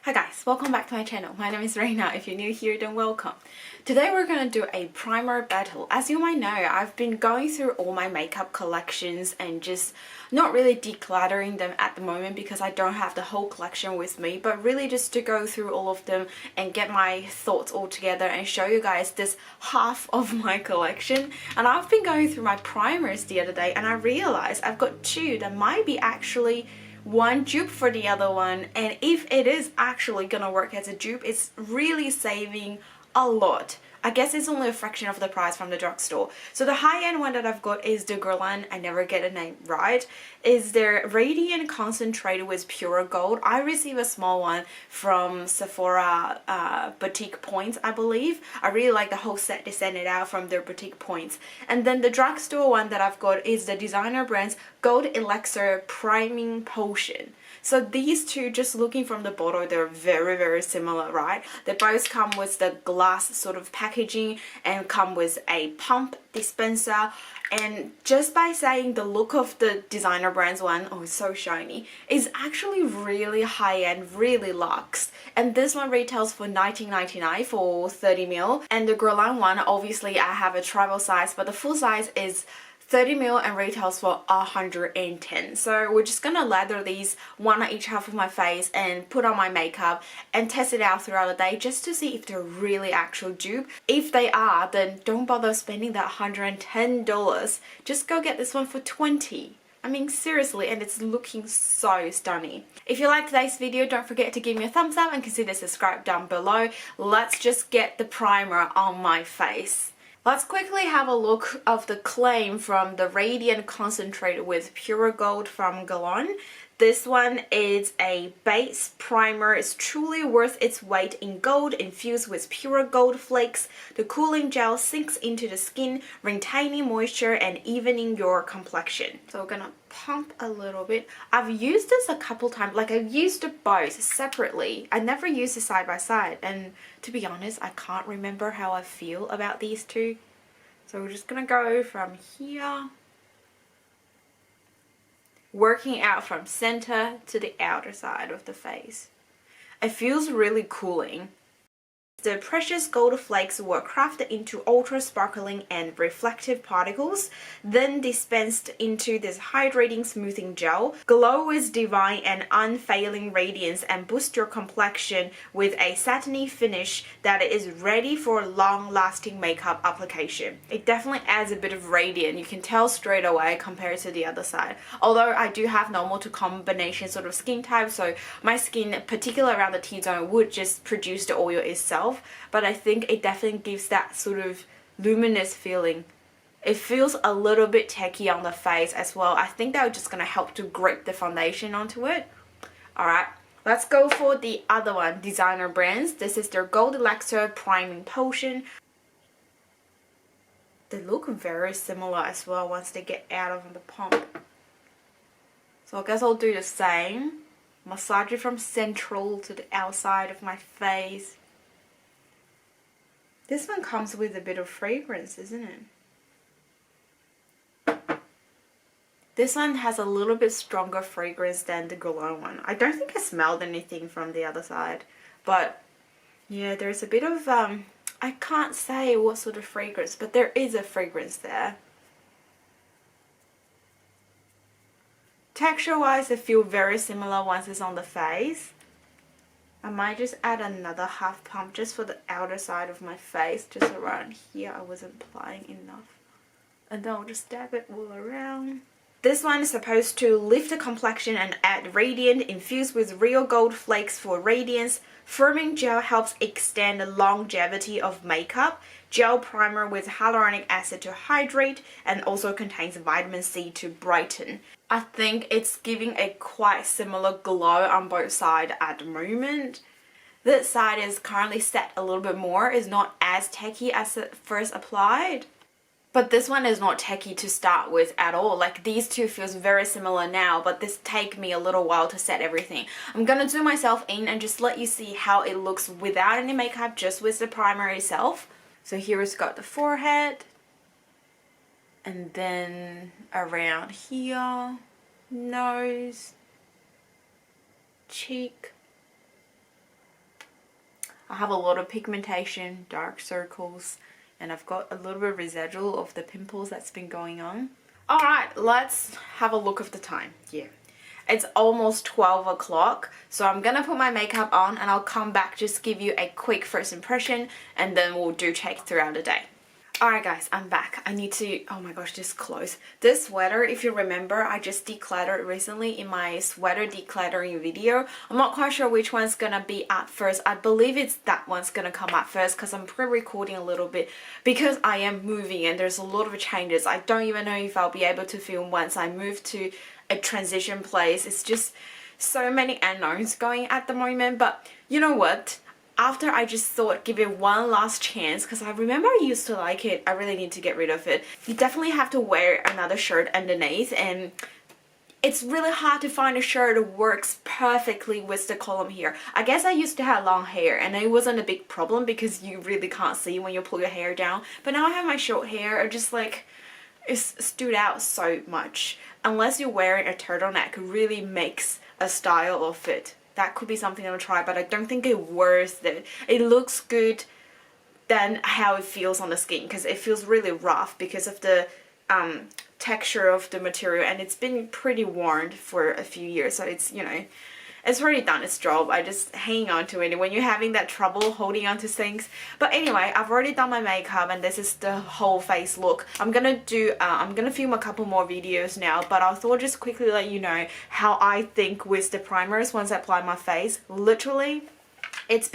Hi guys, welcome back to my channel. My name is Rena. If you're new here, then welcome. Today we're gonna do a primer battle. As you might know, I've been going through all my makeup collections and just not really decluttering them at the moment because I don't have the whole collection with me, but really just to go through all of them and get my thoughts all together and show you guys this half of my collection. And I've been going through my primers the other day and I realized I've got two that might be actually one dupe for the other one, and if it is actually gonna work as a dupe, it's really saving a lot. I guess it's only a fraction of the price from the drugstore. So the high-end one that I've got is the Guerlain, I never get the name right, is their Radiant Concentrated with Pure Gold. I received a small one from Sephora Boutique Points, I believe. I really like the whole set they sent it out from their Boutique Points. And then the drugstore one that I've got is the designer brand's Gold Elixir Priming Potion. So these two, just looking from the bottle, they're very similar, right? They both come with the glass sort of packaging and come with a pump dispenser. And just by saying the look of the designer brand's one, oh, it's so shiny, is actually really high-end, really luxe. And this one retails for $19.99 for 30ml. And the Guerlain one, obviously I have a travel size, but the full size is 30ml and retails for $110. So we're just gonna lather these one on each half of my face and put on my makeup and test it out throughout the day just to see if they're really actual dupe. If they are, then don't bother spending that $110. Just go get this one for $20. I mean, seriously, and it's looking so stunning. If you liked today's video, don't forget to give me a thumbs up and consider subscribe down below. Let's just get the primer on my face. Let's quickly have a look of the claim from the Radiant Concentrated with Pure Gold from Guerlain. This one is a base primer. It's truly worth its weight in gold infused with pure gold flakes. The cooling gel sinks into the skin, retaining moisture and evening your complexion. So we're gonna pump a little bit. I've used this a couple times, like I've used it both separately. I never used it side by side, and to be honest, I can't remember how I feel about these two. So we're just gonna go from here, working out from center to the outer side of the face. It feels really cooling. The precious gold flakes were crafted into ultra sparkling and reflective particles, then dispensed into this hydrating smoothing gel. Glow with divine and unfailing radiance and boost your complexion with a satiny finish that is ready for long-lasting makeup application. It definitely adds a bit of radiance. You can tell straight away compared to the other side. Although I do have normal to combination sort of skin type, so my skin, particularly around the T-zone, would just produce the oil itself. But I think it definitely gives that sort of luminous feeling. It feels a little bit tacky on the face as well. I think that's just going to help to grip the foundation onto it. Alright, let's go for the other one, designer brands. This is their Gold Elixir Priming Potion. They look very similar as well once they get out of the pump. So I guess I'll do the same. Massage it from central to the outside of my face. This one comes with a bit of fragrance, isn't it? This one has a little bit stronger fragrance than the Guerlain one. I don't think I smelled anything from the other side. But yeah, there's a bit of, I can't say what sort of fragrance, but there is a fragrance there. Texture-wise, they feel very similar once it's on the face. I might just add another half pump just for the outer side of my face, just around here. I wasn't applying enough. And then I'll just dab it all around. This one is supposed to lift the complexion and add radiance, infused with real gold flakes for radiance. Firming gel helps extend the longevity of makeup. Gel primer with hyaluronic acid to hydrate, and also contains vitamin C to brighten. I think it's giving a quite similar glow on both sides at the moment. This side is currently set a little bit more. It's not as tacky as it first applied. But this one is not tacky to start with at all. Like, these two feels very similar now, but this take me a little while to set everything. I'm gonna zoom myself in and just let you see how it looks without any makeup, just with the primer itself. So here it's got the forehead, and then around here, nose, cheek, I have a lot of pigmentation, dark circles, and I've got a little bit of residual of the pimples that's been going on. Alright, let's have a look of the time. Yeah. It's almost 12 o'clock, so I'm gonna put my makeup on and I'll come back, just give you a quick first impression, and then we'll do check throughout the day. Alright guys, I'm back. I need to, oh my gosh, this clothes. This sweater, if you remember, I just decluttered recently in my sweater decluttering video. I'm not quite sure which one's gonna be at first. I believe it's that one's gonna come at first because I'm pre-recording a little bit because I am moving and there's a lot of changes. I don't even know if I'll be able to film once I move to a transition place. It's just so many unknowns going at the moment, but you know what? After I just thought give it one last chance because I remember I used to like it. I really need to get rid of it. You definitely have to wear another shirt underneath, and it's really hard to find a shirt that works perfectly with the column here. I guess I used to have long hair and it wasn't a big problem because you really can't see when you pull your hair down, but now I have my short hair. I just like it stood out so much. Unless you're wearing a turtleneck, it really makes a style of it. That could be something I'll try, but I don't think it's worth it. It looks good than how it feels on the skin because it feels really rough because of the texture of the material, and it's been pretty worn for a few years, so it's, you know, it's already done its job. I just hang on to it when you're having that trouble holding on to things. But anyway, I've already done my makeup and this is the whole face look. I'm gonna film a couple more videos now, but I thought just quickly let you know how I think with the primers once I apply my face. Literally, it's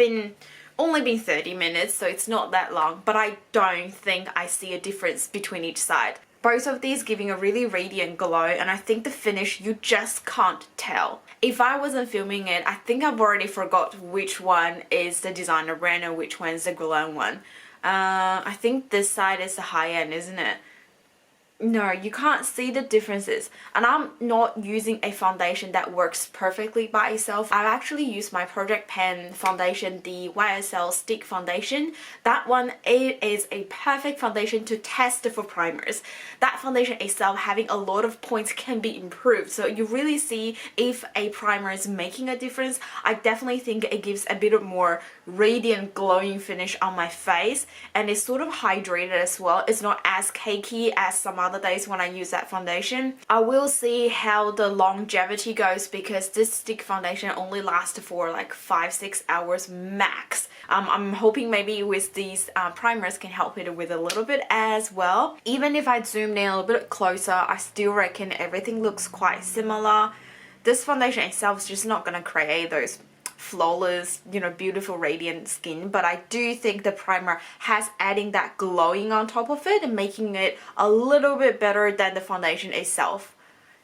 only been 30 minutes, so it's not that long, but I don't think I see a difference between each side. Both of these giving a really radiant glow, and I think the finish you just can't tell. If I wasn't filming it, I think I've already forgot which one is the designer brand and which one is the Guerlain one. I think this side is the high end, isn't it? No, you can't see the differences, and I'm not using a foundation that works perfectly by itself. I've actually used my Project Pen foundation, the YSL stick foundation. That one, it is a perfect foundation to test for primers. That foundation itself having a lot of points can be improved, so you really see if a primer is making a difference. I definitely think it gives a bit of more radiant glowing finish on my face, and it's sort of hydrated as well. It's not as cakey as some other days when I use that foundation. I will see how the longevity goes because this stick foundation only lasts for like 5-6 hours max. I'm hoping maybe with these primers can help it with a little bit as well. Even if I zoomed in a little bit closer, I still reckon everything looks quite similar. This foundation itself is just not going to create those flawless, you know, beautiful radiant skin, but I do think the primer has adding that glowing on top of it and making it a little bit better than the foundation itself.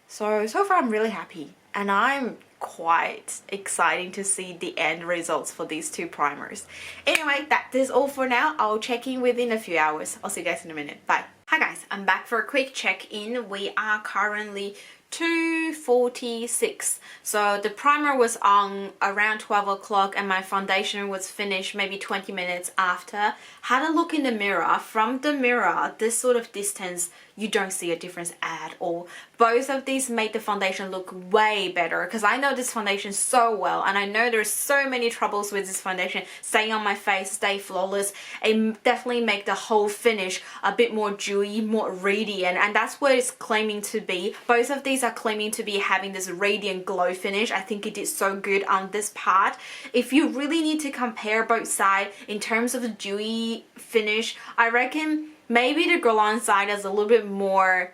So far I'm really happy, and I'm quite excited to see the end results for these two primers. Anyway, that is all for now. I'll check in within a few hours. I'll see you guys in a minute. Bye. Hi guys, I'm back for a quick check-in. We are currently 2:46. So the primer was on around 12 o'clock and my foundation was finished maybe 20 minutes after. Had a look in the mirror. From the mirror, this sort of distance, you don't see a difference at all. Both of these made the foundation look way better because I know this foundation so well, and I know there's so many troubles with this foundation staying on my face, stay flawless. It definitely make the whole finish a bit more dewy, more radiant, and that's what it's claiming to be. Both of these are claiming to be having this radiant glow finish. I think it did so good on this part. If you really need to compare both sides in terms of the dewy finish, I reckon maybe the Guerlain side is a little bit more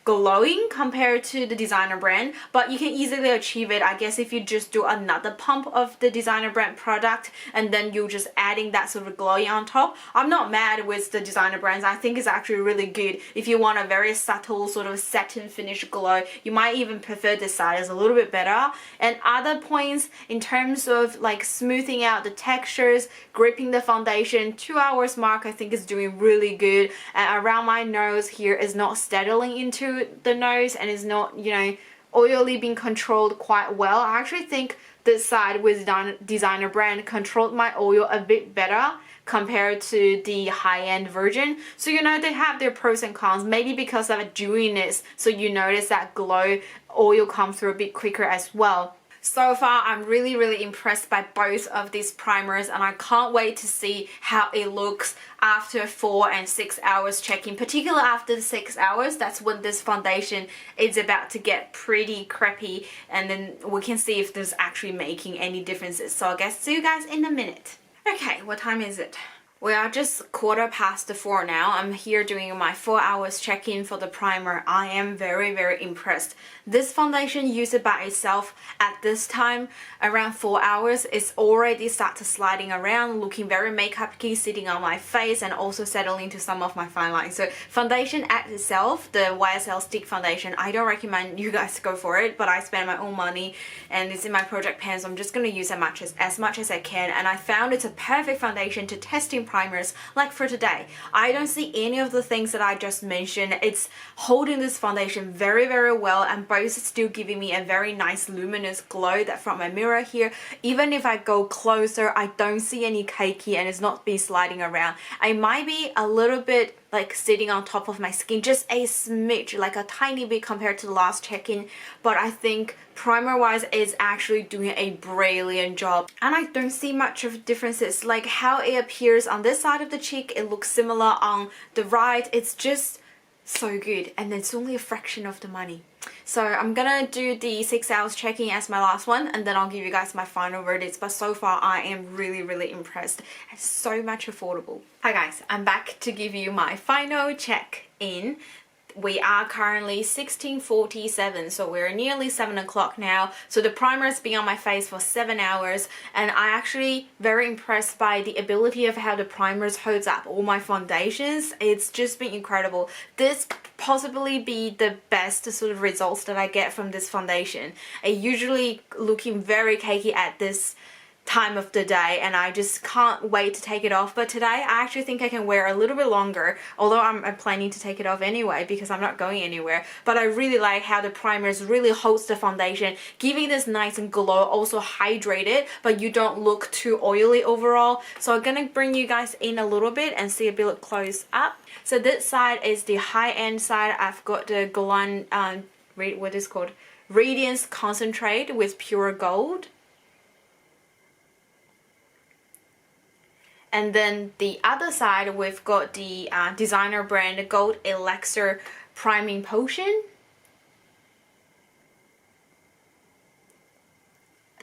glowing compared to the designer brand, but you can easily achieve it, I guess, if you just do another pump of the designer brand product and then you're just adding that sort of glowing on top. I'm not mad with the designer brands. I think it's actually really good if you want a very subtle sort of satin finish glow. You might even prefer this side, it's a little bit better. And other points in terms of like smoothing out the textures, gripping the foundation, 2 hours mark I think is doing really good. And around my nose here is not settling into the nose and is not, you know, oily, being controlled quite well. I actually think this side with designer brand controlled my oil a bit better compared to the high-end version. So you know, they have their pros and cons, maybe because of a dewiness, so you notice that glow oil comes through a bit quicker as well. So far, I'm really impressed by both of these primers, and I can't wait to see how it looks after 4 and 6 hours checking. Particularly after the 6 hours, that's when this foundation is about to get pretty crappy, and then we can see if there's actually making any differences. So I guess see you guys in a minute. Okay, what time is it? We are just 4:15 now. I'm here doing my 4 hours check-in for the primer. I am very impressed. This foundation used by itself at this time, around 4 hours, it's already started sliding around, looking very makeup-y, sitting on my face, and also settling to some of my fine lines. So foundation at itself, the YSL stick foundation, I don't recommend you guys go for it, but I spend my own money and it's in my project pan, so I'm just going to use as much as I can. And I found it's a perfect foundation to test in primers like for today. I don't see any of the things that I just mentioned. It's holding this foundation very well, and both still giving me a very nice luminous glow that from my mirror here. Even if I go closer, I don't see any cakey and it's not be sliding around. I might be a little bit like sitting on top of my skin, just a smidge, like a tiny bit compared to the last check-in, but I think primer wise it's actually doing a brilliant job, and I don't see much of differences. Like how it appears on this side of the cheek, it looks similar on the right. It's just so good, and it's only a fraction of the money. So I'm gonna do the 6 hours check-in as my last one, and then I'll give you guys my final verdicts. But so far I am really impressed. It's so much affordable. Hi guys, I'm back to give you my final check-in. We are currently 16:47, so we're nearly 7 o'clock now. So the primer has been on my face for 7 hours, and I actually very impressed by the ability of how the primers holds up all my foundations. It's just been incredible. This possibly be the best sort of results that I get from this foundation. I usually looking very cakey at this time of the day, and I just can't wait to take it off. But today I actually think I can wear a little bit longer, although I'm planning to take it off anyway because I'm not going anywhere. But I really like how the primers really holds the foundation, giving this nice and glow, also hydrated, but you don't look too oily overall. So I'm gonna bring you guys in a little bit and see a bit close up. So this side is the high-end side. I've got the Guerlain, what is it called? Radiance Concentrate with pure gold. And then the other side, we've got the designer brand Gold Elixir Priming Potion.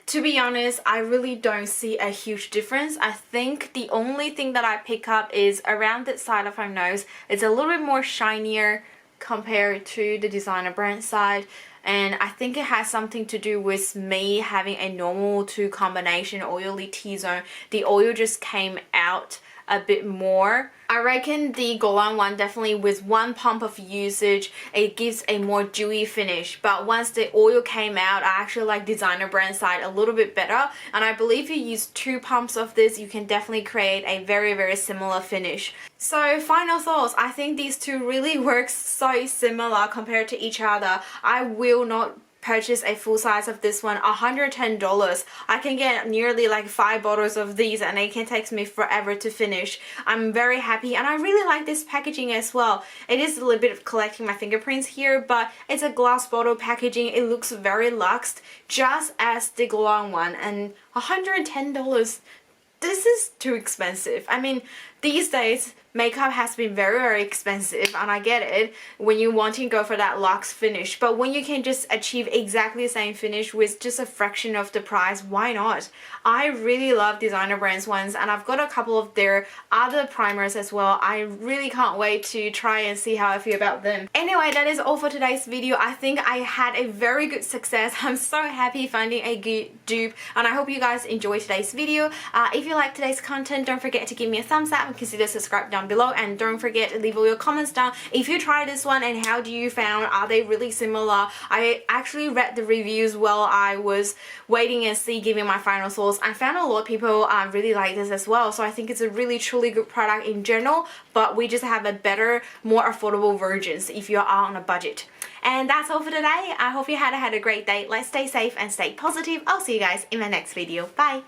To be honest, I really don't see a huge difference. I think the only thing that I pick up is around the side of my nose. It's a little bit more shinier compared to the designer brand side. And I think it has something to do with me having a normal to combination oily T-zone. The oil just came out a bit more. I reckon the Guerlain one definitely with one pump of usage, it gives a more dewy finish. But once the oil came out, I actually like designer brand side a little bit better. And I believe if you use 2 pumps of this, you can definitely create a very similar finish. So final thoughts, I think these two really work so similar compared to each other. I will not purchase a full size of this one. $110. I can get nearly like 5 bottles of these, and it can take me forever to finish. I'm very happy, and I really like this packaging as well. It is a little bit of collecting my fingerprints here, but it's a glass bottle packaging. It looks very luxe, just as the Guerlain one, and $110. This is too expensive. I mean, these days makeup has been very expensive, and I get it when you want to go for that luxe finish, but when you can just achieve exactly the same finish with just a fraction of the price, why not? I really love designer brands ones, and I've got a couple of their other primers as well. I really can't wait to try and see how I feel about them. Anyway, that is all for today's video. I think I had a very good success. I'm so happy finding a good dupe, and I hope you guys enjoyed today's video. If you like today's content, don't forget to give me a thumbs up and consider subscribe down below, and don't forget to leave all your comments down if you tried this one and how do you found. Are they really similar? I actually read the reviews while I was waiting and see giving my final thoughts. I found a lot of people really like this as well, so I think it's a really truly good product in general, but we just have a better, more affordable versions if you are on a budget. And that's all for today. I hope you had a great day. Let's stay safe and stay positive. I'll see you guys in my next video. Bye.